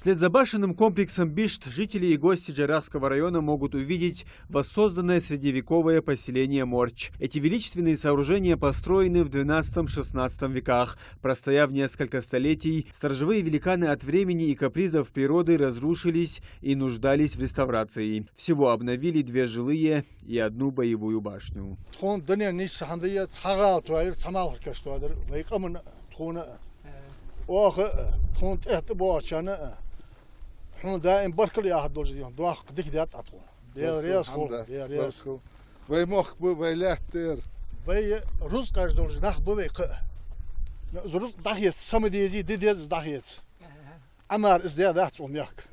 Вслед за башенным комплексом Бишт жители и гости Джарахского района могут увидеть воссозданное средневековое поселение Морч. Эти величественные сооружения построены в XII-XVI веках. Простояв несколько столетий, сторожевые великаны от времени и капризов природы разрушились и нуждались в реставрации. Всего обновили 2 жилые и 1 боевую башню. دائم بركل يا هدول جديهم دواخ قدك ديات أطول رياض خول رياض وي مخ بو لاتر وي روز قاش دول جناح بو ق زروز داخيت سمديزي ديز داخيت أمار إزدياد راح ياك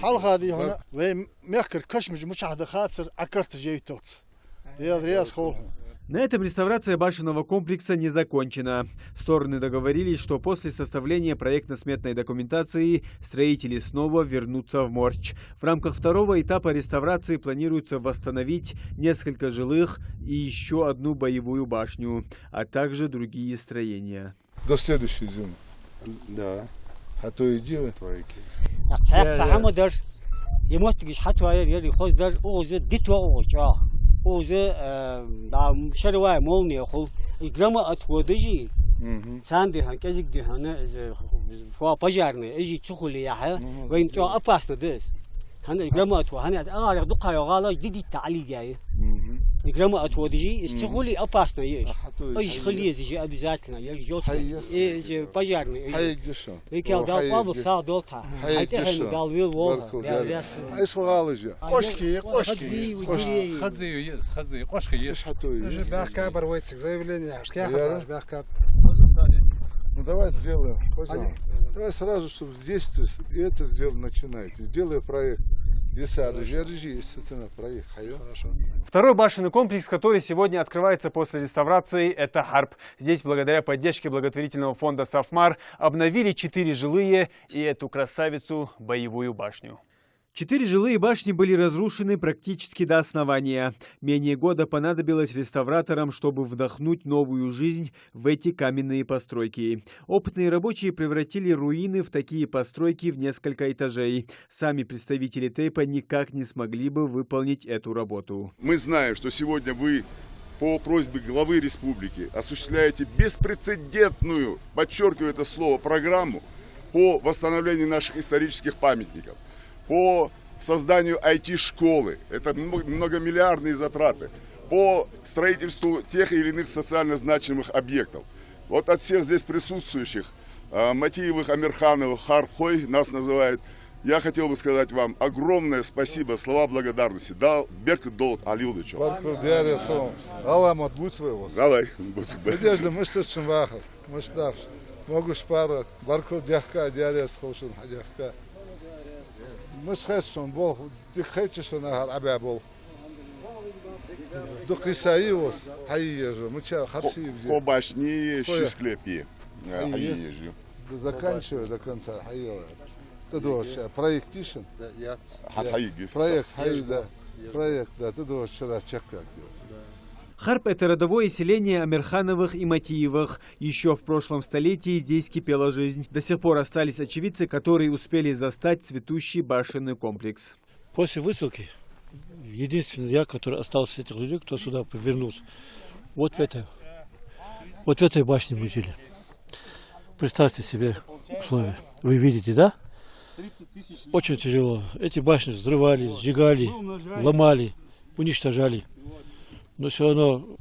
حال هذه هنا وي ميكر كشمج مشاهدة خاطر أكرت جيتوت رياض خول. На этом реставрация башенного комплекса не закончена. Стороны договорились, что после составления проектно-сметной документации строители снова вернутся в Морч. В рамках 2-го этапа реставрации планируется восстановить несколько жилых и еще 1 боевую башню, а также другие строения. До следующей зимы. Да. А то и дело твои. وزه دام شروع مولني خل إجرام أتودجي ساندي هنكذا جهنا فوا بجارنا إجي تخلي ياها وين تو أباسنا دس هنا إجرام أتوا هنا أغار دقة يغالا جديد تعلي جاي إجرام أتودجي استخلي أباسنا يش إيش خليه زي أدي ذاتنا يش جوت إيش بجارنا إيش يكيا دال قابل ساعة دولتها هيتهم دال ويل وول إيش فغالجة قشكي خذي قشكي إيش حتوي بحكي برويتك заявление шкяха бахкап. Ну давай сделаем. Давай сразу, чтобы здесь это сделать начинайте. Сделай проект. Второй башенный комплекс, который сегодня открывается после реставрации, это Харп. Здесь, благодаря поддержке благотворительного фонда Сафмар, обновили 4 жилые и эту красавицу боевую башню. 4 жилые башни были разрушены практически до основания. Менее года понадобилось реставраторам, чтобы вдохнуть новую жизнь в эти каменные постройки. Опытные рабочие превратили руины в такие постройки в несколько этажей. Сами представители ТЭПа никак не смогли бы выполнить эту работу. Мы знаем, что сегодня вы по просьбе главы республики осуществляете беспрецедентную, подчеркиваю это слово, программу по восстановлению наших исторических памятников. По созданию IT-школы, это многомиллиардные затраты, по строительству тех или иных социально значимых объектов. Вот от всех здесь присутствующих, Матиевых, Амирхановых, Харпхой нас называют, я хотел бы сказать вам огромное спасибо, слова благодарности. Дал Беркут Долот Алилдовичу. Аламат будь своего. Давай, будь своего. Надежда, мы слышим вахов, мы штаб, могу шпарать, Баркут Дяхка, Диарес Холшин, Дяхка. مش خشون بول دخيتشون هر عبابول دقي سايوس حيجو مش خرسي بجي побашни счастливее حيجو заканчиваю до конца حيجو تدوش проектишен проект حيدا проект да тудош шара чекка. Харп – это родовое селение Амирхановых и Матиевых. Еще в прошлом столетии здесь кипела жизнь. До сих пор остались очевидцы, которые успели застать цветущий башенный комплекс. После высылки, единственный я, который остался с этих людей, кто сюда повернулся, вот в этой башне мы жили. Представьте себе условия. Вы видите, да? Очень тяжело. Эти башни взрывали, сжигали, ломали, уничтожали. Но все равно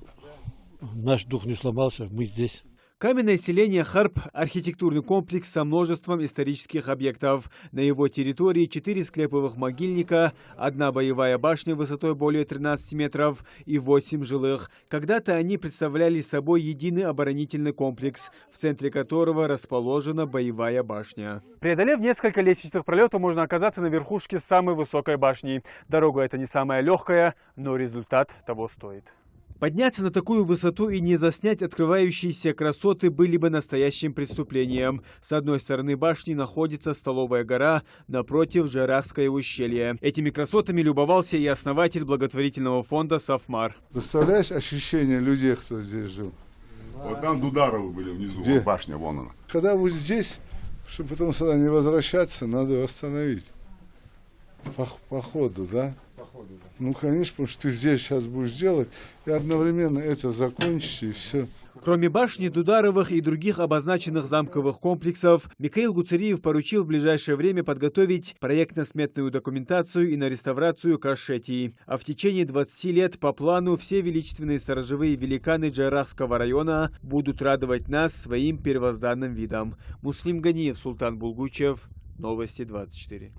наш дух не сломался, мы здесь. Каменное селение Харп – архитектурный комплекс со множеством исторических объектов. На его территории 4 склеповых могильника, 1 боевая башня высотой более 13 метров и 8 жилых. Когда-то они представляли собой единый оборонительный комплекс, в центре которого расположена боевая башня. Преодолев несколько лестничных пролетов, можно оказаться на верхушке самой высокой башни. Дорога эта не самая легкая, но результат того стоит. Подняться на такую высоту и не заснять открывающиеся красоты были бы настоящим преступлением. С одной стороны башни находится Столовая гора, напротив Джарахское ущелье. Этими красотами любовался и основатель благотворительного фонда Сафмар. Представляешь ощущение людей, кто здесь жил? Вот там Дударовы были внизу, Где? башня, вон она. Когда вы здесь, Чтобы потом сюда не возвращаться, надо восстановить. По ходу, да? Ну, конечно, потому что ты здесь сейчас будешь делать, и одновременно это закончишь, и все. Кроме башни Дударовых и других обозначенных замковых комплексов, Микаил Гуцериев поручил в ближайшее время подготовить проектно-сметную документацию и на реставрацию Кашетии. А в течение 20 лет по плану все величественные сторожевые великаны Джайрахского района будут радовать нас своим первозданным видом. Муслим Ганиев, Султан Булгучев, Новости 24.